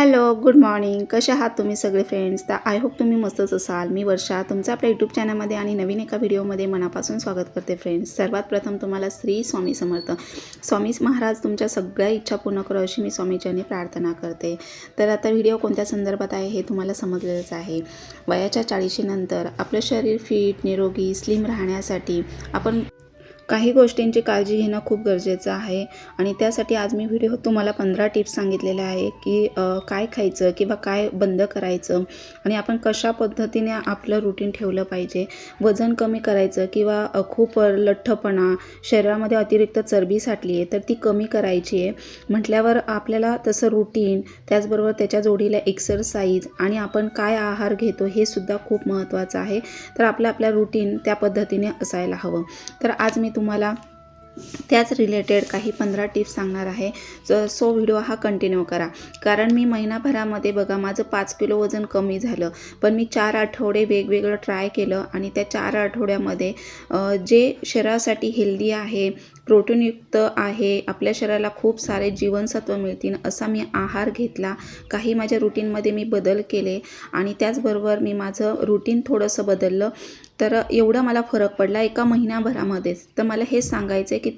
Hello, good morning. कशा आहात तुम्ही सगळे फ्रेंड्स? तर आय होप तुम्ही मस्तच असाल. मी वर्षा तुमचं आपल्या यूट्यूब चॅनलमध्ये आणि नवीन एका व्हिडिओमध्ये मनापासून स्वागत करते फ्रेंड्स. सर्वात प्रथम तुम्हाला श्री स्वामी समर्थ. स्वामी महाराज तुमच्या सगळ्या इच्छा पूर्ण करो अशी मी स्वामीचरणी प्रार्थना करते. तर आता व्हिडिओ कोणत्या संदर्भात आहे हे तुम्हाला समजलेलंच आहे. वयाच्या 40 नंतर आपलं शरीर फिट, निरोगी, स्लिम राहण्यासाठी आपण काही गोष्टींची काळजी घेणं खूप गरजेचं आहे आणि त्यासाठी आज मी व्हिडिओ तुम्हाला 15 टिप्स सांगितलेल्या आहे की काय खायचं किंवा काय बंद करायचं आणि आपण कशा पद्धतीने आपलं रुटीन ठेवलं पाहिजे. वजन कमी करायचं किंवा खूप लठ्ठपणा, शरीरामध्ये अतिरिक्त चरबी साठली आहे तर ती कमी करायची आहे म्हटल्यावर आपल्याला तसं रुटीन, त्याचबरोबर त्याच्या जोडीला एक्सरसाइज आणि आपण काय आहार घेतो हे सुद्धा खूप महत्त्वाचं आहे. तर आपल्या रुटीन त्या पद्धतीने असायला हवं. तर आज मी तुम्हाला त्याच रिलेटेड काही 15 टिप्स सांगणार आहे. सो व्हिडिओ हा कंटिन्यू करा. कारण मी महिनाभरामध्ये बघा माझं 5 किलो वजन कमी झालं, पण मी 4 आठवडे वेगवेगळं ट्राय केलं आणि त्या 4 आठवड्यामध्ये जे शरीरासाठी हेल्दी आहे, प्रोटीनयुक्त आहे, आपल्या शरीराला खूप सारे जीवनसत्व मिळतील असा मी आहार घेतला. काही माझ्या रुटीनमध्ये मी बदल केले आणि त्याचबरोबर मी माझं रुटीन थोडंसं बदललं. तर एवढा मला फरक पडला एका महिन्याभरामध्येच. तर मला हेच सांगायचं आहे की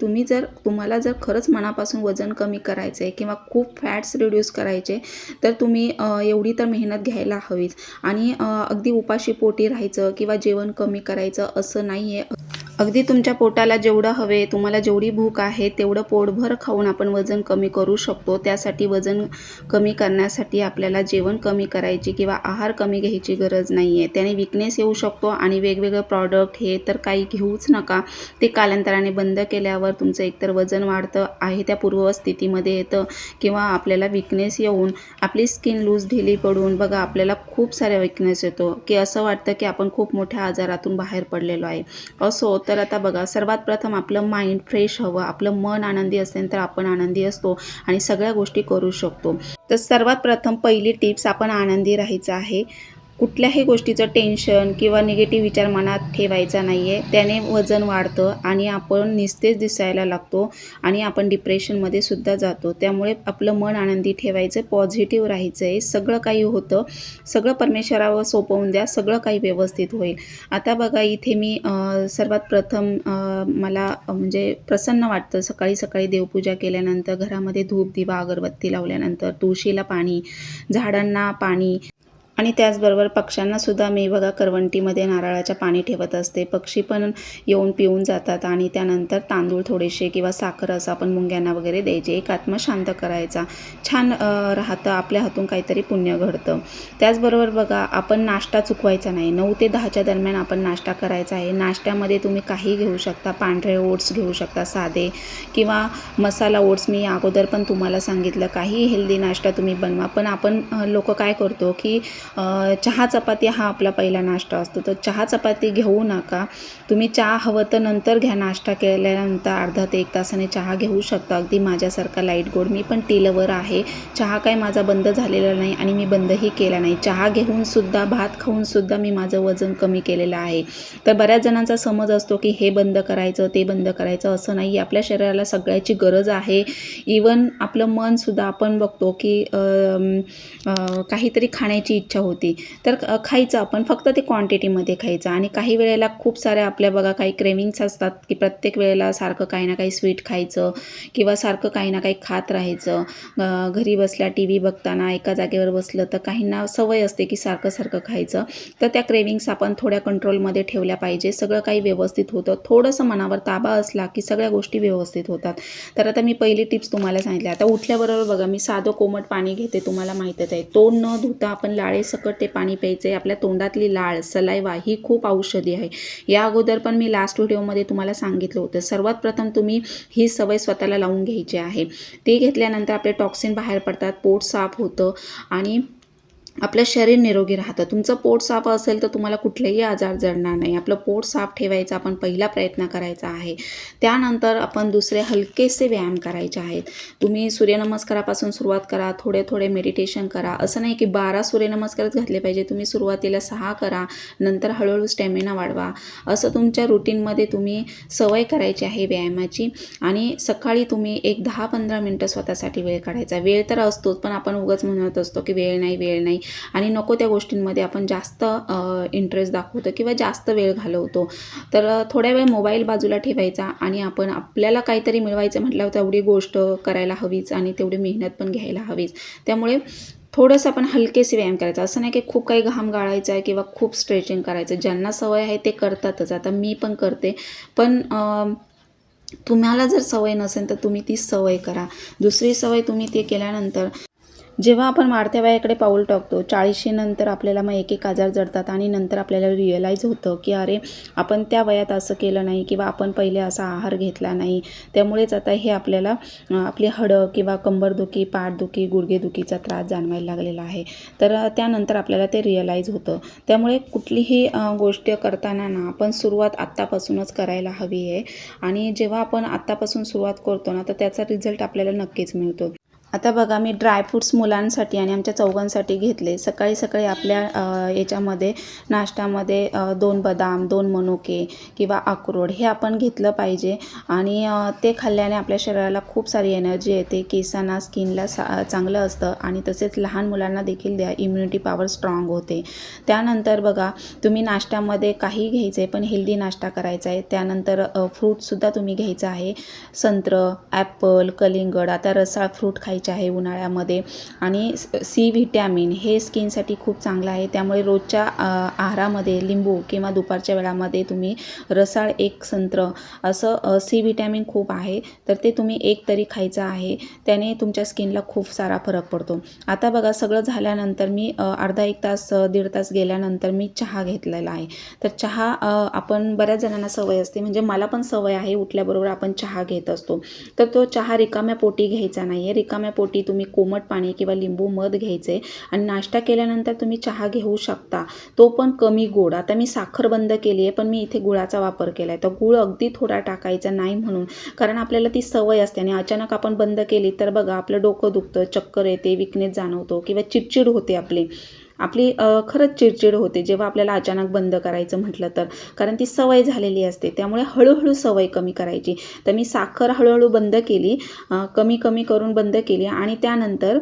तुम्हाला जर खरंच मनापासून वजन कमी करायचं आहे किंवा खूप फॅट्स रिड्यूस करायचे तर तुम्ही एवढी तर मेहनत घ्यायला हवीच आणि अगदी उपाशी पोटी राहायचं किंवा जेवण कमी करायचं असं नाही आहे. अगदी तुमच्या पोटाला जेवढं हवे, तुम्हाला जेवढी भूक आहे तेवढं पोटभर खाऊन आपण वजन कमी करू शकतो. त्यासाठी वजन कमी करण्यासाठी आपल्याला जेवण कमी करायची किंवा आहार कमी घ्यायची गरज नाही आहे. त्याने विकनेस येऊ शकतो आणि वेगवेगळे प्रॉडक्ट हे तर काही घेऊच नका. ते कालांतराने बंद केल्यावर तुमचं एकतर वजन वाढतं आहे त्या पूर्वस्थितीमध्ये येतं किंवा आपल्याला विकनेस येऊन आपली स्किन लूज ढिली पडून बघा आपल्याला खूप साऱ्या विकनेस येतो की असं वाटतं की आपण खूप मोठ्या आजारातून बाहेर पडलेलो आहे. असो तर आता बघा सर्वात प्रथम आपलं माइंड फ्रेश हवं, आपलं मन आनंदी असेल तर आपण आनंदी असतो आणि सगळ्या गोष्टी करू शकतो. तर सर्वात प्रथम पहिली टिप्स आपण आनंदी राहायचं आहे. कुठल्याही गोष्टीचं टेन्शन किंवा निगेटिव्ह विचार मनात ठेवायचा नाही आहे. त्याने वजन वाढतं आणि आपण निस्तेज दिसायला लागतो आणि आपण डिप्रेशनमध्ये सुद्धा जातो. त्यामुळे आपलं मन आनंदी ठेवायचं, पॉझिटिव्ह राहायचं आहे. सगळं काही होतं, सगळं परमेश्वरावर सोपवून द्या, सगळं काही व्यवस्थित होईल. आता बघा इथे मी सर्वात प्रथम मला म्हणजे प्रसन्न वाटतं सकाळी सकाळी देवपूजा केल्यानंतर, घरामध्ये धूप दिवा अगरबत्ती लावल्यानंतर, तुळशीला पाणी, झाडांना पाणी आणि त्याचबरोबर पक्ष्यांनासुद्धा मी बघा करवंटीमध्ये नारळाचं पाणी ठेवत असते. पक्षी पण येऊन पिऊन जातात आणि त्यानंतर तांदूळ थोडेसे किंवा साखर असं आपण मुंग्यांना वगैरे द्यायचे. एक आत्मा शांत करायचा, छान राहतं, आपल्या हातून काहीतरी पुण्य घडतं. त्याचबरोबर बघा आपण नाश्ता चुकवायचा नाही. 9 ते 10च्या दरम्यान आपण नाश्ता करायचा आहे. नाश्त्यामध्ये तुम्ही काही घेऊ शकता, पांढरे ओट्स घेऊ शकता साधे किंवा मसाला ओट्स. मी अगोदर पण तुम्हाला सांगितलं काही हेल्दी नाश्ता तुम्ही बनवा. पण आपण लोक काय करतो की चहा चपाती हा आपला पहिला नाश्ता असतो. तर चहा चपाती घेऊ नका. तुम्ही चहा हवं तर नंतर घ्या. नाश्ता केल्यानंतर अर्धा ते 1 तासाने चहा घेऊ शकता. अगदी माझ्यासारखा लाईट गोड. मी पण टी लवर आहे. चहा काय माझा बंद झालेला नाही आणि मी बंदही केला नाही. चहा घेऊनसुद्धा, भात खाऊनसुद्धा मी माझं वजन कमी केलेलं आहे. तर बऱ्याच जणांचा समज असतो की हे बंद करायचं, ते बंद करायचं. असं नाही. आपल्या शरीराला सगळ्याची गरज आहे. इवन आपलं मनसुद्धा आपण बघतो की काहीतरी खाण्याची इच्छा होती तर खायचं आपण, फक्त ते क्वांटिटीमध्ये खायचं. आणि काही वेळेला खूप साऱ्या आपल्या बघा काही क्रेविंग्स असतात की प्रत्येक वेळेला सारखं काही ना काही स्वीट खायचं किंवा सारखं काही ना काही खात राहायचं. घरी बसल्या टी व्ही बघताना एका जागेवर बसलं तर काहींना सवय असते की सारखं खायचं. तर त्या क्रेविंग्स आपण थोड्या कंट्रोलमध्ये ठेवल्या पाहिजे. सगळं काही व्यवस्थित होतं. थोडंसं मनावर ताबा असला की सगळ्या गोष्टी व्यवस्थित होतात. तर आता मी पहिली टिप्स तुम्हाला सांगितली. आता उठल्याबरोबर बघा मी साधं कोमट पाणी घेते, तुम्हाला माहीतच आहे. तोंड न धुता आपण लाळेसकट ते पाणी प्यायचं आहे. आपल्या तोंडातली लाळ, सलायवा ही खूप औषधी आहे. या अगोदर पण मी लास्ट व्हिडिओमध्ये तुम्हाला सांगितलं होतं. सर्वात प्रथम तुम्ही ही सवय स्वतःला लावून घ्यायची आहे. ते घेतल्यानंतर आपले टॉक्सिन बाहेर पडतात, पोट साफ होतं आणि आपलं शरीर निरोगी राहतं. तुमचं पोट साफ असेल तर तुम्हाला कुठलेही आजार जडणार नाही. आपलं पोट साफ ठेवायचा आपण पहिला प्रयत्न करायचा आहे. त्यानंतर आपण दुसरे हलकेसे व्यायाम करायचे आहेत. तुम्ही सूर्यनमस्कारापासून सुरुवात करा, थोडे थोडे मेडिटेशन करा. असं नाही की 12 सूर्यनमस्कारच घातले पाहिजे. तुम्ही सुरुवातीला 6 करा, नंतर हळूहळू स्टॅमिना वाढवा. असं तुमच्या रुटीनमध्ये तुम्ही सवय करायची आहे व्यायामाची. आणि सकाळी तुम्ही एक 10-15 मिनटं स्वतःसाठी वेळ काढायचा. वेळ तर असतोच, पण आपण उगाच म्हणत असतो की वेळ नाही आणि नको त्या गोष्टींमध्ये आपण जास्त इंटरेस्ट दाखवतो किंवा जास्त वेळ घालवतो. तर थोड्या वेळ मोबाईल बाजूला ठेवायचा आणि आपण आपल्याला काहीतरी मिळवायचं म्हटल्यावर तेवढी गोष्ट करायला हवीच आणि तेवढी मेहनत पण घ्यायला हवीच. त्यामुळे थोडंसं आपण हलकेसे व्यायाम करायचा. असं नाही की खूप काही घाम गाळायचा आहे किंवा खूप स्ट्रेचिंग करायचं. ज्यांना सवय आहे ते करतातच. आता मी पण करते, पण तुम्हाला जर सवय नसेल तर तुम्ही ती सवय करा. दुसरी सवय तुम्ही ते केल्यानंतर जेव्हा आपण वाढत्या वयाकडे पाऊल टाकतो 40शी नंतर आपल्याला मग एक आजार जडतात आणि नंतर आपल्याला रिअलाईज होतं की अरे आपण त्या वयात असं केलं नाही किंवा आपण पहिले असा आहार घेतला नाही, त्यामुळेच आता हे आपल्याला आपली हाडं किंवा कंबरदुखी, पाठदुखी, गुडघेदुखीचा त्रास जाणवायला लागलेला आहे. तर त्यानंतर आपल्याला ते रिअलाईज होतं. त्यामुळे कुठलीही गोष्ट करताना ना आपण सुरुवात आत्तापासूनच करायला हवी आहे आणि जेव्हा आपण आत्तापासून सुरुवात करतो ना तर त्याचा रिझल्ट आपल्याला नक्कीच मिळतो. आता बघा मी ड्रायफ्रूट्स मुलांसाठी आणि आमच्या चौघांसाठी घेतले. सकाळी सकाळी आपल्या याच्यामध्ये नाश्त्यामध्ये 2 बदाम, 2 मनुके किंवा अक्रोड हे आपण घेतलं पाहिजे आणि ते खाल्ल्याने आपल्या शरीराला खूप सारी एनर्जी येते. केसांना, स्किनला चांगलं असतं आणि तसेच लहान मुलांना देखील द्या, इम्युनिटी पॉवर स्ट्रॉंग होते. त्यानंतर बघा तुम्ही नाश्त्यामध्ये काही घ्यायचं आहे पण हेल्दी नाश्ता करायचा आहे. त्यानंतर फ्रूटसुद्धा तुम्ही घ्यायचं आहे. संत्रं, ॲपल, कलिंगड, आता रसाळ फ्रूट खायचे आहे उन्हाळ्यामध्ये. आणि सी व्हिटॅमिन हे स्किनसाठी खूप चांगलं आहे. त्यामुळे रोजच्या आहारामध्ये लिंबू किंवा दुपारच्या वेळामध्ये तुम्ही रसाळ एक संत्र असं सी व्हिटॅमिन खूप आहे तर ते तुम्ही एक तरी खायचं आहे. त्याने तुमच्या स्किनला खूप सारा फरक पडतो. आता बघा सगळं झाल्यानंतर मी अर्धा 1 तास 1.5 तास गेल्यानंतर मी चहा घेतलेला आहे. तर चहा आपण बऱ्याच जणांना सवय असते, म्हणजे मला पण सवय आहे, उठल्याबरोबर आपण चहा घेत असतो. तर तो चहा रिकाम्या पोटी घ्यायचा नाही आहे. रिकाम्या पोटी तुम्ही कोमट पाणी किंवा लिंबू मध घ्यायचे आणि नाश्ता केल्यानंतर तुम्ही चहा घेऊ शकता, तो पण कमी गोड. आता मी साखर बंद केली आहे पण मी इथे गुळाचा वापर केला आहे. तर गुळ अगदी थोडा टाकायचा नाही म्हणून, कारण आपल्याला ती सवय असते आणि अचानक आपण बंद केली तर बघा आपलं डोकं दुखतं, चक्कर येते, विकनेस जाणवतो किंवा चिडचिड होते आपली खरंच चिडचिड होते जेव्हा आपल्याला अचानक बंद करायचं म्हटलं तर, कारण ती सवय झालेली असते. त्यामुळे हळूहळू सवय कमी करायची. तर मी साखर हळूहळू बंद केली, कमी कमी करून बंद केली आणि त्यानंतर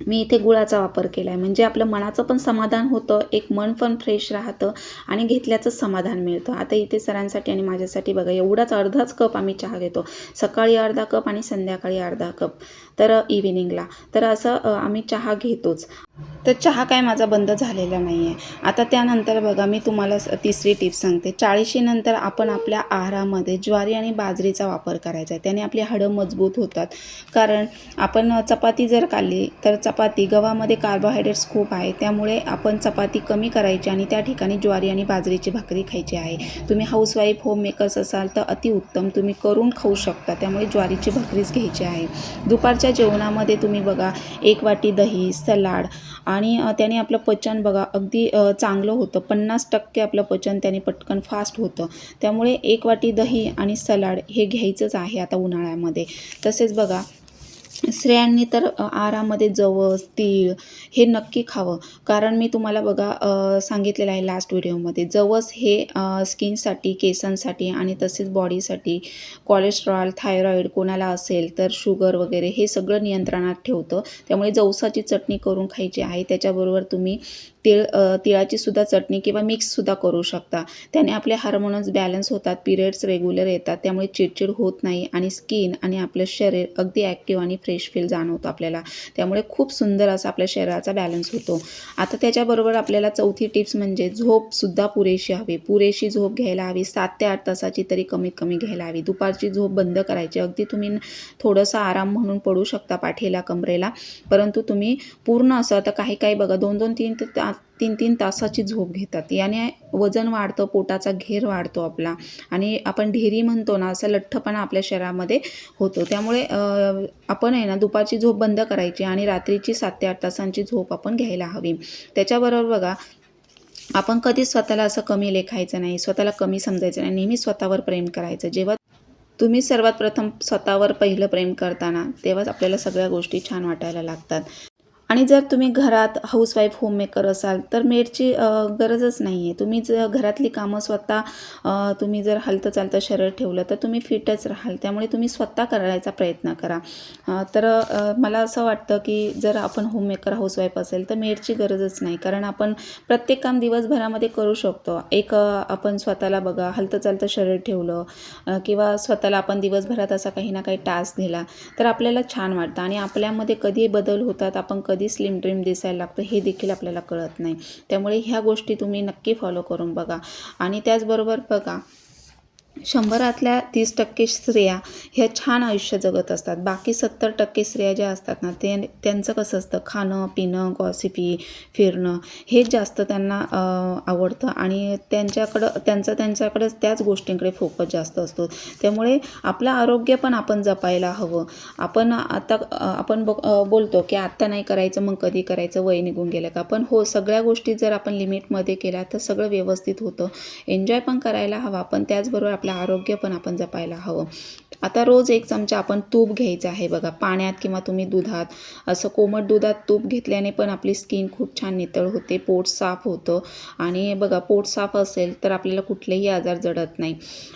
मी इथे गुळाचा वापर केला आहे. म्हणजे आपलं मनाचं पण समाधान होतं, एक मन पण फ्रेश राहतं आणि घेतल्याचं समाधान मिळतं. आता इथे सरांसाठी आणि माझ्यासाठी बघा एवढाच अर्धाच कप आम्ही चहा घेतो. सकाळी अर्धा कप आणि संध्याकाळी अर्धा कप, तर इव्हिनिंगला. तर असं आम्ही चहा घेतोच. तर चहा काय माझा बंद झालेला नाही आहे. आता त्यानंतर बघा मी तुम्हाला तिसरी टिप सांगते. 40शी नंतर आपण आपल्या आहारामध्ये ज्वारी आणि बाजरीचा वापर करायचा आहे. त्याने आपली हाडं मजबूत होतात. कारण आपण चपाती जर खाल्ली तर चपाती गव्हामध्ये कार्बोहायड्रेट्स खूप आहे, त्यामुळे आपण चपाती कमी करायची आणि त्या ठिकाणी ज्वारी आणि बाजरीची भाकरी खायची आहे. तुम्ही हाऊसवाईफ, होम मेकर्स असाल तर अतिउत्तम, तुम्ही करून खाऊ शकता. त्यामुळे ज्वारीची भाकरीच घ्यायची आहे. दुपारच्या जेवणामध्ये तुम्ही बघा 1 वाटी दही, सलाड आणि त्याने आपलं पचन बघा अगदी चांगलं होतं. 50% आपलं पचन त्याने पटकन फास्ट होतं. त्यामुळे 1 वाटी दही आणि सलाड हे घ्यायचंच आहे आता उन्हाळ्यामध्ये. तसेच बघा स्त्रियांनी तर आहारामध्ये जवस, तीळ हे नक्की खावं. कारण मी तुम्हाला बघा सांगितलेलं आहे लास्ट व्हिडिओमध्ये, जवस हे स्किनसाठी, केसांसाठी आणि तसेच बॉडीसाठी कोलेस्ट्रॉल, थायरॉईड कोणाला असेल तर शुगर वगैरे हे सगळं नियंत्रणात ठेवतं. त्यामुळे जवसाची चटणी करून खायची आहे. त्याच्याबरोबर तुम्ही तिळाची सुद्धा चटणी किंवा मिक्ससुद्धा करू शकता. त्याने आपले हार्मोन्स बॅलन्स होतात, पिरियड्स रेग्युलर येतात, त्यामुळे चिडचिड होत नाही आणि स्किन आणि आपलं शरीर अगदी ॲक्टिव्ह आणि फ्रेश फील जाणवतं आपल्याला. त्यामुळे खूप सुंदर असा आपल्या शरीराचा बॅलन्स होतो. आता त्याच्याबरोबर आपल्याला चौथी टिप्स म्हणजे झोपसुद्धा पुरेशी हवी. पुरेशी झोप घ्यायला हवी. 7 ते 8 तासाची तरी कमीत कमी घ्यायला हवी. दुपारची झोप बंद करायची. अगदी तुम्ही थोडंसं आराम म्हणून पडू शकता पाठीला, कमरेला, परंतु तुम्ही पूर्ण असं, आता काही बघा 2-2, 3 तासाची झोप घेतात. याने वजन वाढतं, पोटाचा घेर वाढतो आपला आणि आपण ढेरी म्हणतो ना, असा लठ्ठपणा आपल्या शरीरामध्ये होतो. त्यामुळे आपण आपण आहे ना दुपारची झोप बंद करायची आणि रात्रीची 7 ते 8 तासांची झोप आपण घ्यायला हवी. त्याच्याबरोबर बघा, आपण कधीच स्वतःला असं कमी लेखायचं नाही, स्वतःला कमी समजायचं नाही. नेहमी स्वतःवर प्रेम करायचं. जेव्हा तुम्ही सर्वात प्रथम स्वतःवर पहिलं प्रेम करताना, तेव्हाच आपल्याला सगळ्या गोष्टी छान वाटायला लागतात. आणि जर तुम्ही घरात हाऊसवाईफ, होममेकर असाल तर मेडची गरजच नाही आहे. तुम्ही जर घरातली कामं स्वतः तुम्ही जर हलतं-चालतं शरीर ठेवलं तर तुम्ही फिटच राहाल. त्यामुळे तुम्ही स्वतः करायचा प्रयत्न करा. मला असं वाटतं की जर आपण होममेकर, हाऊसवाईफ असेल तर मेडची गरजच नाही. कारण आपण प्रत्येक काम दिवसभरामध्ये करू शकतो. आपण स्वतःला बघा हलतं-चालतं शरीर ठेवलं किंवा स्वतःला आपण दिवसभरात असा काही ना काही टास्क दिला तर आपल्याला छान वाटतं आणि आपल्यामध्ये कधी बदल होतात, आपण कधी स्लिम ट्रिम दिसायला लागतो हे देखील आपल्याला कळत नाही. त्यामुळे ह्या गोष्टी तुम्ही नक्की फॉलो करून बघा. आणि त्याचबरोबर बघा, 100रातल्या 30% स्त्रिया ह्या छान आयुष्य जगत असतात. बाकी 70% स्त्रिया ज्या असतात ना त्यांचं कसं असतं, खाणं पिणं, गॉसिपी, फिरणं हेच जास्त त्यांना आवडतं आणि त्यांच्याकडे त्याच गोष्टींकडे फोकस जास्त असतो. त्यामुळे आपलं आरोग्य पण आपण जपायला हवं. आपण बोलतो की आत्ता नाही करायचं, मग कधी करायचं, वय निघून गेलं का. पण हो, सगळ्या गोष्टी जर आपण लिमिटमध्ये केल्या तर सगळं व्यवस्थित होतं. एन्जॉय पण करायला हवा, पण त्याचबरोबर आपलं आरोग्य पण आपण जपायला हवं. आता रोज 1 चमचा आपण तूप घ्यायचं आहे बघा, पाण्यात किंवा तुम्ही दुधात. असं कोमट दुधात तूप घेतल्याने पण आपली स्किन खूप छान नितळ होते, पोट साफ होतं आणि बघा पोट साफ असेल तर आपल्याला कुठलेही आजार जडत नाही.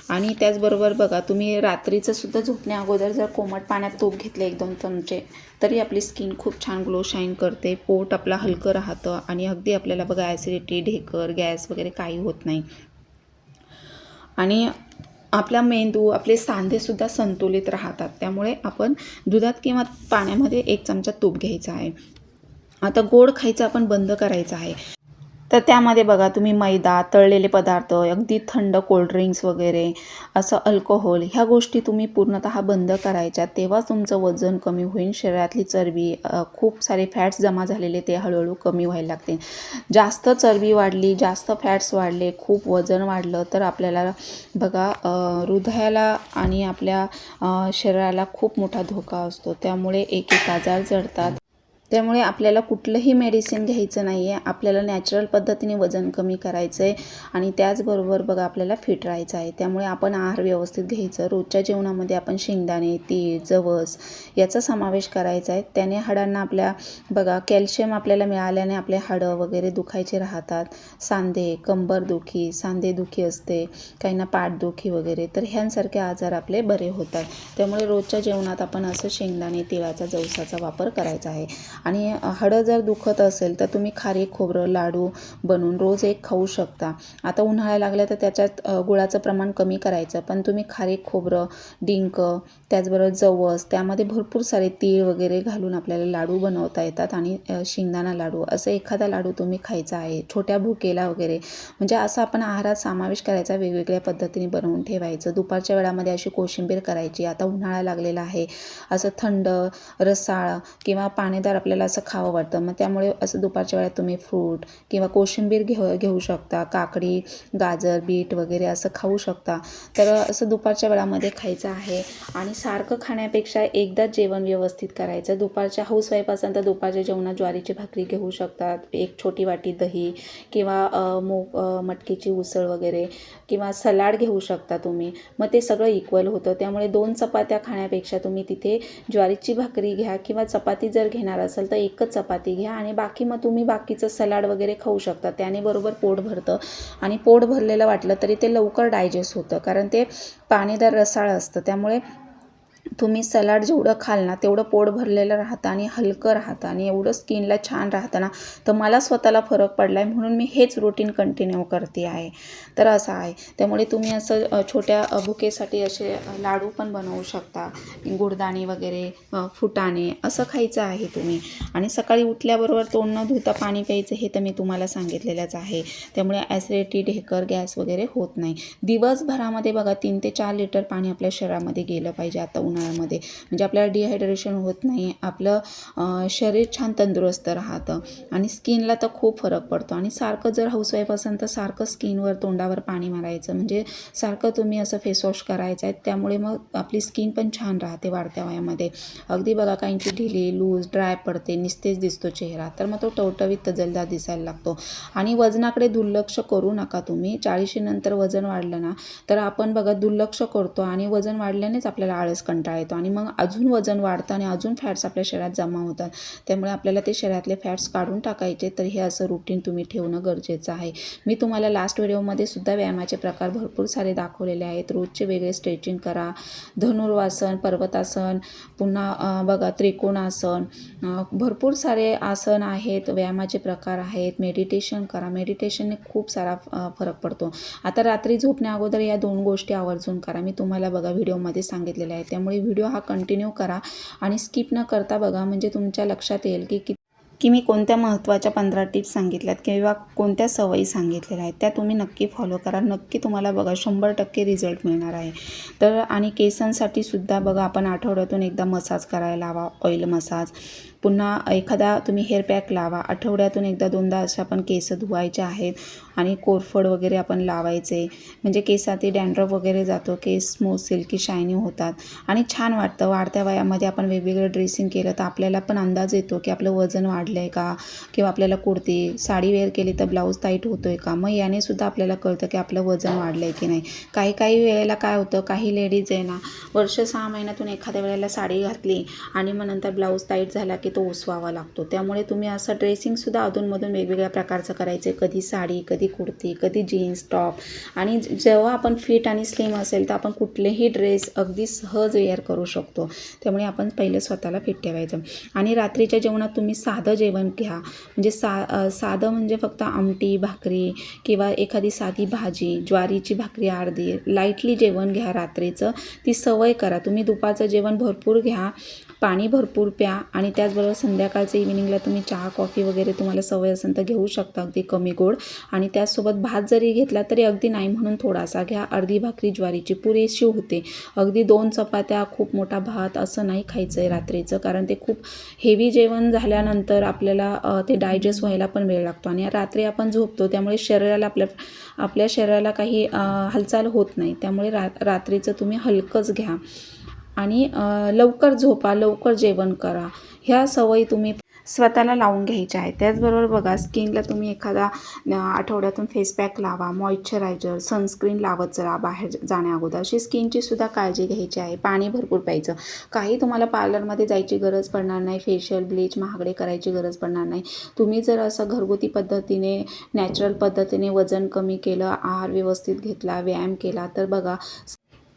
आणि त्याचबरोबर बघा, तुम्ही रात्रीचं सुद्धा झोपण्या अगोदर जर कोमट पाण्यात तूप घेतले 1-2 चमचे तरी आपली स्किन खूप छान ग्लो शाईन करते, पोट आपलं हलकं राहतं आणि अगदी आपल्याला बघा ॲसिडिटी, ढेकर, गॅस वगैरे काही होत नाही. आणि आपला मेंदू, आपले सांधेसुद्धा संतुलित राहतात. त्यामुळे आपण दुधात किंवा पाण्यामध्ये 1 चमचा तूप घ्यायचा आहे. आता गोड खायचं आपण बंद करायचं आहे. तर त्यामध्ये बघा, तुम्ही मैदा, तळलेले पदार्थ, अगदी थंड कोल्ड्रिंक्स वगैरे, असं अल्कोहोल ह्या गोष्टी तुम्ही पूर्णतः बंद करायच्या. तेव्हा तुमचं वजन कमी होईल. शरीरातली चरबी, खूप सारे फॅट्स जमा झालेले ते हळूहळू कमी व्हायला लागतील. जास्त चरबी वाढली, जास्त फॅट्स वाढले, खूप वजन वाढलं तर आपल्याला बघा हृदयाला आणि आपल्या शरीराला खूप मोठा धोका असतो. त्यामुळे एक आजार जडतात. त्यामुळे आपल्याला कुठलंही मेडिसिन घ्यायचं नाही आहे. आपल्याला नॅचरल पद्धतीने वजन कमी करायचं आहे आणि त्याचबरोबर बघा आपल्याला फिट राहायचं आहे. त्यामुळे आपण आहार व्यवस्थित घ्यायचं. रोजच्या जेवणामध्ये आपण शेंगदाणे, तीळ, जवस याचा समावेश करायचा आहे. त्याने हाडांना आपल्या बघा कॅल्शियम आपल्याला मिळाल्याने आपले हाडं वगैरे दुखायचे राहतात. सांधे, कंबरदुखी, सांधेदुखी असते, काहींना पाठदुखी वगैरे, तर ह्यांसारखे आजार आपले बरे होतात. त्यामुळे रोजच्या जेवणात आपण असं शेंगदाणे, तिळाचा, जवसाचा वापर करायचा आहे. आणि हाडं जर दुखत असेल तर तुम्ही खारीक खोबरं लाडू बनवून रोज 1 खाऊ शकता. आता उन्हाळा लागला तर त्याच्यात गुळाचं प्रमाण कमी करायचं, पण तुम्ही खारीक खोबरं, डिंक, त्याचबरोबर जवस, त्यामध्ये भरपूर सारे तीळ वगैरे घालून आपल्याला लाडू बनवता येतात आणि शेंगदाणा लाडू असं एखादा लाडू तुम्ही खायचा आहे छोट्या भुकेला वगैरे. म्हणजे असं आपण आहारात समावेश करायचा, वेगवेगळ्या पद्धतीने बनवून ठेवायचं. दुपारच्या वेळामध्ये अशी कोशिंबीर करायची. आता उन्हाळा लागलेला आहे, असं थंड रसाळ किंवा पाणीदार आपल्याला असं खावं वाटतं, मग त्यामुळे असं दुपारच्या वेळात तुम्ही फ्रूट किंवा कोशिंबीर घेऊ शकता. काकडी, गाजर, बीट वगैरे असं खाऊ शकता. तर असं दुपारच्या वेळामध्ये खायचं आहे. आणि सारखं खाण्यापेक्षा एकदाच जेवण व्यवस्थित करायचं. दुपारच्या हाऊसवाईफ असाल तर दुपारच्या जेवणात ज्वारीची भाकरी घेऊ शकतात, 1 छोटी वाटी दही किंवा मटकीची उसळ वगैरे किंवा सलाड घेऊ शकता तुम्ही. मग ते सगळं इक्वल होतं. त्यामुळे 2 चपात्या खाण्यापेक्षा तुम्ही तिथे ज्वारीची भाकरी घ्या किंवा चपाती जर घेणार असाल तर 1च चपाती घ्या आणि बाकी मग तुम्ही बाकीचं सलाड वगैरे खाऊ शकता. त्याने बरोबर पोट भरतं आणि पोट भरलेलं वाटलं तरी ते लवकर डायजेस्ट होतं, कारण ते पाणीदार रसाळ असतं. त्यामुळे तुम्ही सलाड जेवढं खाल ना तेवढं पोट भरलेलं राहतं आणि हलकं राहतं आणि एवढं स्किनला छान राहतं ना. तर मला स्वतःला फरक पडला आहे, म्हणून मी हेच रूटीन कंटिन्यू करते आहे. तर असं आहे. त्यामुळे तुम्ही असं छोट्या भुकेसाठी असे लाडू पण बनवू शकता. गुडदाणे वगैरे, फुटाणे असं खायचं आहे तुम्ही. आणि सकाळी उठल्याबरोबर तोंड न धुता पाणी प्यायचं, हे तर मी तुम्हाला सांगितलेलंच आहे. त्यामुळे ॲसिडिटी, ढेकर, गॅस वगैरे होत नाही. दिवसभरामध्ये बघा 3 ते 4 लिटर पाणी आपल्या शरीरामध्ये गेलं पाहिजे. आता उन्हाळा डाळमध्ये, म्हणजे आपल्याला डिहायड्रेशन होत नाही, आपलं शरीर छान तंदुरुस्त राहतं आणि स्किनला तर खूप फरक पडतो. आणि सारखं जर हाऊसवाईफ असेल तर सारखं स्किनवर तोंडावर पाणी मारायचं, म्हणजे सारखं तुम्ही असं फेसवॉश करायचं आहे, त्यामुळे मग आपली स्किन पण छान राहते वाढत्या वयामध्ये. अगदी बघा काहींची ढिली लूज ड्राय पडते, निस्तेज दिसतो चेहरा, तर मग तो टवटवीत तजेलदार दिसायला लागतो. आणि वजनाकडे दुर्लक्ष करू नका तुम्ही. 40 नंतर वजन वाढलं ना तर आपण बघा दुर्लक्ष करतो आणि वजन वाढल्यानेच आपल्याला आळस कंटाळा येतो आणि मग अजून वजन वाढतं आणि अजून फॅट्स आपल्या शरीरात जमा होतात. त्यामुळे आपल्याला ते शरीरातले फॅट्स काढून टाकायचे. तर हे असं रुटीन तुम्ही ठेवणं गरजेचं आहे. मी तुम्हाला लास्ट व्हिडिओमध्ये सुद्धा व्यायामाचे प्रकार भरपूर सारे दाखवलेले आहेत. रोजचे वेगळे स्ट्रेचिंग करा, धनुर्वासन, पर्वतासन, पुन्हा बघा त्रिकोणासन, भरपूर सारे आसन आहेत, व्यायामाचे प्रकार आहेत. मेडिटेशन करा, मेडिटेशनने खूप सारा फरक पडतो. आता रात्री झोपण्या अगोदर या 2 गोष्टी आवर्जून करा. मी तुम्हाला बघा व्हिडिओमध्ये सांगितलेले आहे, त्यामुळे व्हिडिओ हा कंटिन्यू करा आणि स्किप न करता बघा, म्हणजे तुमच्या लक्षात येईल की मी कोणत्या महत्त्वाच्या 15 टिप्स सांगितल्यात किंवा कोणत्या सवयी सांगितलेल्या आहेत, त्या तुम्ही नक्की फॉलो करा. नक्की तुम्हाला बघा 100% रिझल्ट मिळणार आहे. तर आणि केसांसाठी सुद्धा बघा आपण आठवड्यातून एकदा मसाज करायला लावा, ऑइल मसाज. पुन्हा एखादा तुम्ही हेअर पॅक लावा. आठवड्यातून एकदा 2दा असे आपण केस धुवायचे आहेत आणि कोरफड वगैरे आपण लावायचे, म्हणजे केसातील डॅन्ड्रफ वगैरे जातो, केस स्मूथ सिल्की शायनी होतात आणि छान वाटतं. वाढत्या वयामध्ये आपण वेगवेगळं ड्रेसिंग केलं तर आपल्याला पण अंदाज येतो की आपलं वजन वाढलं आहे का, किंवा आपल्याला कुर्ती साडी वेअर केली तर ब्लाऊज टाईट होतो आहे का. मग याने सुद्धा आपल्याला कळतं की आपलं वजन वाढलं आहे की नाही. काही वेळेला काय होतं, काही लेडीज आहे ना वर्ष 6 महिन्यातून एखाद्या वेळेला साडी घातली आणि मग नंतर ब्लाऊज टाईट झाला की तो उसवावा लागतो. त्यामुळे तुम्ही असं ड्रेसिंगसुद्धा अधूनमधून वेगवेगळ्या प्रकारचं करायचं. कधी साडी, कधी कुर्ती, कधी जीन्स टॉप. आणि जेव्हा आपण फिट आणि स्लिम असेल तर आपण कुठलेही ड्रेस अगदी सहज वेअर करू शकतो. त्यामुळे आपण पहिले स्वतःला फिट ठेवायचं. आणि रात्रीच्या जेवणात तुम्ही साधं जेवण घ्या, म्हणजे साधं म्हणजे फक्त आमटी भाकरी किंवा एखादी साधी भाजी, ज्वारीची भाकरी अर्धी, लाईटली जेवण घ्या रात्रीचं. ती सवय करा. तुम्ही दुपारचं जेवण भरपूर घ्या, पाणी भरपूर प्या आणि त्याचबरोबर संध्याकाळचं इव्हिनिंगला तुम्ही चहा कॉफी वगैरे तुम्हाला सवय असेल तर घेऊ शकता, अगदी कमी गोड. आणि त्याचसोबत भात जरी घेतला तरी अगदी नाही म्हणून थोडासा घ्या. अर्धी भाकरी ज्वारीची पुरेशी होते. अगदी 2 चपात्या, खूप मोठा भात असं नाही खायचं आहे रात्रीचं, कारण ते खूप हेवी जेवण झाल्यानंतर आपल्याला ते डायजेस्ट व्हायला पण वेळ लागतो आणि रात्री आपण झोपतो, त्यामुळे शरीराला आपल्या शरीराला काही हालचाल होत नाही. त्यामुळे रात्रीचं तुम्ही हलकंच घ्या आणि लवकर झोपा, लवकर जेवण करा. ह्या सवयी तुम्ही स्वतःला लावून घ्यायच्या आहेत. त्याचबरोबर बघा स्किनला तुम्ही एखादा आठवड्यातून फेस पॅक लावा, मॉइश्चरायझर, सनस्क्रीन लावत चला बाहेर जाण्या अगोदर. अशी स्किनची सुद्धा काळजी घ्यायची आहे. पाणी भरपूर प्यायचं. काही तुम्हाला पार्लरमध्ये जायची गरज पडणार नाही, फेशियल ब्लीच महागडे करायची गरज पडणार नाही. तुम्ही जर असं घरगुती पद्धतीने नॅचरल पद्धतीने वजन कमी केलं, आहार व्यवस्थित घेतला, व्यायाम केला तर बघा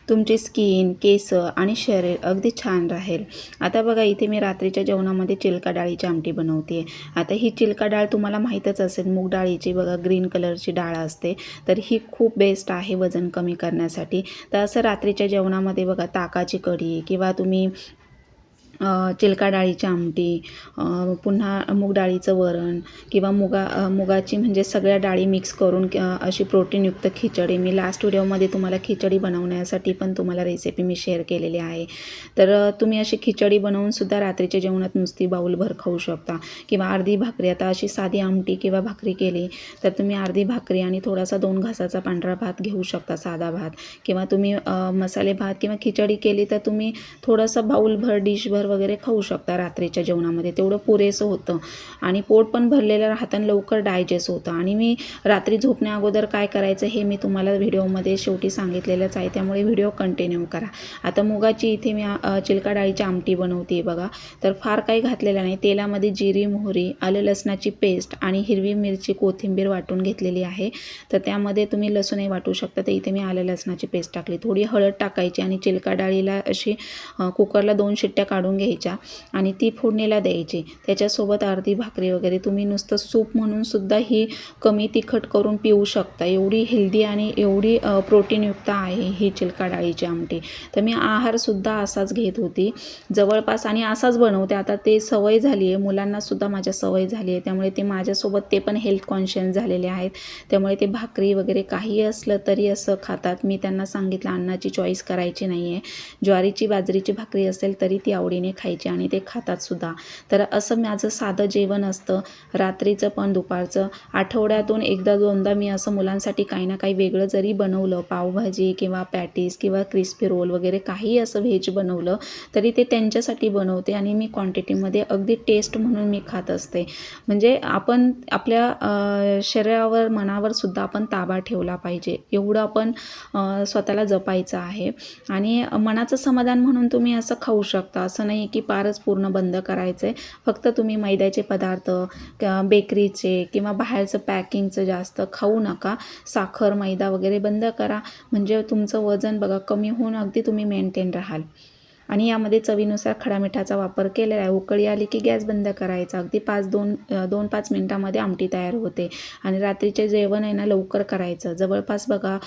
तुमची स्किन, केस आणि शरीर अगदी छान राहील. आता बघा इथे मी रात्रीच्या जेवणामध्ये चिलका डाळीची आमटी बनवते. आता ही चिलका डाळ तुम्हाला माहीतच असेल, मूग डाळीची बघा ग्रीन कलरची डाळ असते, तर ही खूप बेस्ट आहे वजन कमी करण्यासाठी. तर असं रात्रीच्या जेवणामध्ये बघा ताकाची कढी किंवा तुम्ही चिलका डाळीची आमटी, पुन्हा मूग डाळीचं वरण किंवा मुगाची म्हणजे सगळ्या डाळी मिक्स करून अशी प्रोटीनयुक्त खिचडी. मी लास्ट व्हिडिओमध्ये तुम्हाला खिचडी बनवण्यासाठी पण तुम्हाला रेसिपी मी शेअर केलेली आहे. तर तुम्ही अशी खिचडी बनवूनसुद्धा रात्रीच्या जेवणात नुसती बाऊलभर खाऊ शकता किंवा अर्धी भाकरी. आता अशी साधी आमटी किंवा भाकरी केली तर तुम्ही अर्धी भाकरी आणि थोडासा 2 घासाचा पांढरा भात घेऊ शकता, साधा भात. किंवा तुम्ही मसाले भात किंवा खिचडी केली तर तुम्ही थोडंसं बाऊलभर डिशभर वगैरे खाऊ शकता रात्रीच्या जेवणामध्ये. तेवढं पुरेसं होतं आणि पोट पण भरलेलं राहतं आणि लवकर डायजेस्ट होतं. आणि मी रात्री झोपण्या अगोदर काय करायचं हे मी तुम्हाला व्हिडिओमध्ये शेवटी सांगितलेलंच आहे, त्यामुळे व्हिडिओ कंटिन्यू करा. आता मुगाची इथे मी चिलका डाळीची आमटी बनवते बघा. तर फार काही घातलेलं नाही. तेलामध्ये जिरी, मोहरी, आलं लसणाची पेस्ट आणि हिरवी मिरची, कोथिंबीर वाटून घेतलेली आहे. तर त्यामध्ये तुम्ही लसूणही वाटू शकता. तर इथे मी आलं लसणाची पेस्ट टाकली, थोडी हळद टाकायची आणि चिलका डाळीला अशी कुकरला 2 शिट्ट्या काढून घ्यायच्या आणि ती फोडणीला द्यायची. त्याच्यासोबत अर्धी भाकरी वगैरे तुम्ही नुसतं सूप म्हणून सुद्धा ही कमी तिखट करून पिऊ शकता. एवढी हेल्दी आणि एवढी प्रोटीनयुक्त आहे ही चिलका डाळीची आमटी. तर मी आहारसुद्धा असाच घेत होती जवळपास आणि असाच बनवते. आता ते सवय झाली आहे, मुलांनासुद्धा माझ्या सवय झाली आहे, त्यामुळे ते माझ्यासोबत ते पण हेल्थ कॉन्शियस झालेले आहेत. त्यामुळे ते भाकरी वगैरे काही असलं तरी असं खातात. मी त्यांना सांगितलं अन्नाची चॉईस करायची नाही आहे, ज्वारीची बाजरीची भाकरी असेल तरी ती आवडीने खायची आणि ते खातातसुद्धा. तर असं माझं साधं जेवण असतं, रात्रीचं पण दुपारचं. आठवड्यातून एकदा दोनदा मी असं मुलांसाठी काही ना काही वेगळं जरी बनवलं, पावभाजी किंवा पॅटीस किंवा क्रिस्पी रोल वगैरे काही असं व्हेज बनवलं तरी ते त्यांच्यासाठी बनवते आणि मी क्वांटिटीमध्ये अगदी टेस्ट म्हणून मी खात असते. म्हणजे आपण आपल्या शरीरावर मनावर सुद्धा आपण ताबा ठेवला पाहिजे, एवढं आपण स्वतःला जपायचं आहे. आणि मनाचं समाधान म्हणून तुम्ही असं खाऊ शकता, असं नाही की फारच पूर्ण बंद करायचं आहे. फक्त तुम्ही मैद्याचे पदार्थ बेकरीचे किंवा बाहेरचं पॅकिंगचं जास्त खाऊ नका. साखर मैदा वगैरे बंद करा, म्हणजे तुमचं वजन बघा कमी होऊन अगदी तुम्ही मेंटेन राहाल. आणि यामध्ये चवीनुसार खडा मिठाचा वापर केलेला आहे. उकळी आली की गॅस बंद करायचा. अगदी 2-5 मिनटामध्ये आमटी तयार होते. आणि रात्रीचे जेवण आहे ना लवकर करायचं, जवळपास बघा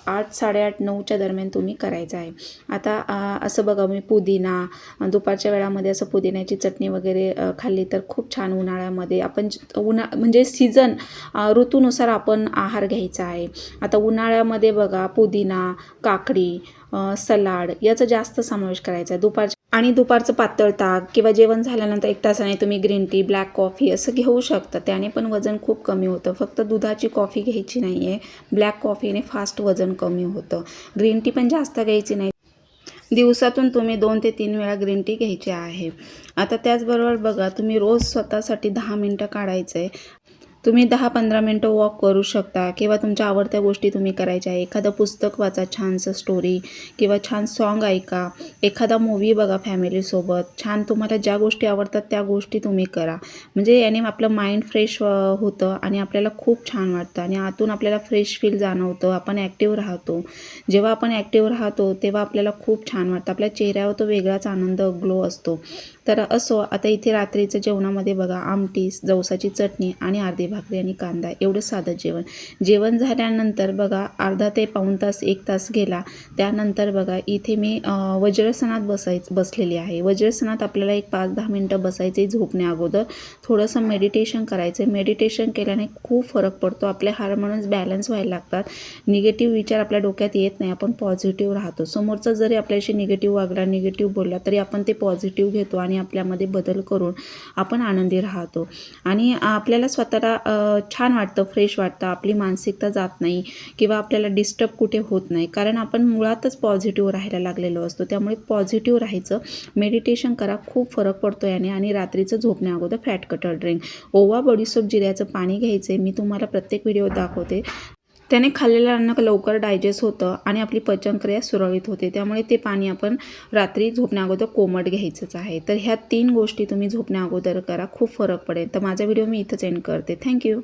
8-8:30-9च्या दरम्यान तुम्ही करायचं आहे. आता असं बघा मी पुदिना दुपारच्या वेळामध्ये असं पुदिन्याची चटणी वगैरे खाल्ली तर खूप छान. उन्हाळ्यामध्ये आपण म्हणजे सीझन ऋतूनुसार आपण आहार घ्यायचा आहे. आता उन्हाळ्यामध्ये बघा पुदिना, काकडी, सलाड याचा जास्त समावेश करायचा आहे. दुपारचं पातळ ताक किंवा जेवण झाल्यानंतर 1 तासाने तुम्ही ग्रीन टी, ब्लॅक कॉफी असं घेऊ शकता. त्याने पण वजन खूप कमी होतं. फक्त दुधाची कॉफी घ्यायची नाही आहे. ब्लॅक कॉफीने फास्ट वजन कमी होतं. ग्रीन टी पण जास्त घ्यायची नाही. दिवसातून तुम्ही 2 ते 3 वेळा ग्रीन टी घ्यायची आहे. आता त्याचबरोबर बघा तुम्ही रोज स्वतःसाठी 10 मिनटं काढायचं आहे. तुम्ही 10-15 मिनटं वॉक करू शकता किंवा तुमच्या आवडत्या गोष्टी तुम्ही करायच्या आहे. एखादं पुस्तक वाचा, छानसं स्टोरी किंवा छान सॉन्ग ऐका, एखादा मूव्ही बघा फॅमिलीसोबत. छान तुम्हाला ज्या गोष्टी आवडतात त्या गोष्टी तुम्ही करा. म्हणजे याने आपलं माइंड फ्रेश होतं आणि आपल्याला खूप छान वाटतं आणि आतून आपल्याला फ्रेश फील जाणवतं. आपण ॲक्टिव्ह राहतो. जेव्हा आपण ॲक्टिव्ह राहतो तेव्हा आपल्याला खूप छान वाटतं. आपल्या चेहऱ्यावर तो वेगळाच आनंद ग्लो असतो. तर असो, आता इथे रात्रीचं जेवणामध्ये बघा आमटी, जवसाची चटणी आणि अर्धी भाकरी आणि कांदा, एवढं साधं जेवण. जेवण झाल्यानंतर बघा अर्धा ते पाऊण तास 1 तास गेला. त्यानंतर बघा इथे मी वज्रासनात बसलेली आहे. वज्रासनात आपल्याला एक 5-10 मिनटं बसायचे झोपण्या अगोदर. थोडंसं मेडिटेशन करायचं. मेडिटेशन केल्याने खूप फरक पडतो. आपले हार्मोन्स बॅलन्स व्हायला लागतात. निगेटिव्ह विचार आपल्या डोक्यात येत नाही. आपण पॉझिटिव्ह राहतो. समोरचा जरी आपल्याशी निगेटिव्ह वागला, निगेटिव्ह बोलला तरी आपण ते पॉझिटिव्ह घेतो आणि आपल्यामध्ये बदल करून आपण आनंदी राहतो. आणि आपल्याला स्वतःला छान वाटतं, फ्रेश वाटतं. आपली मानसिकता जात नाही किंवा आपल्याला डिस्टर्ब कुठे होत नाही, कारण आपण मुळातच पॉझिटिव्ह राहायला लागलेलो असतो. त्यामुळे पॉझिटिव्ह राहायचं, मेडिटेशन करा, खूप फरक पडतो याने. आणि रात्रीचं झोपण्या अगोदर फॅट कटर ड्रिंक, ओवा, बडीशोप, जिऱ्याचं पाणी घ्यायचं आहे. मी तुम्हाला प्रत्येक व्हिडिओ दाखवते. त्याने खाल्लेलं अन्न लवकर डायजेस्ट होतं आणि आपली पचनक्रिया सुरळीत होते. त्यामुळे ते पाणी आपण रात्री झोपण्या अगोदर कोमट घ्यायचंच आहे. तर ह्या 3 गोष्टी तुम्ही झोपण्या अगोदर करा, खूप फरक पडेल. तर माझा व्हिडिओ मी इथंच एंड करते. थँक्यू.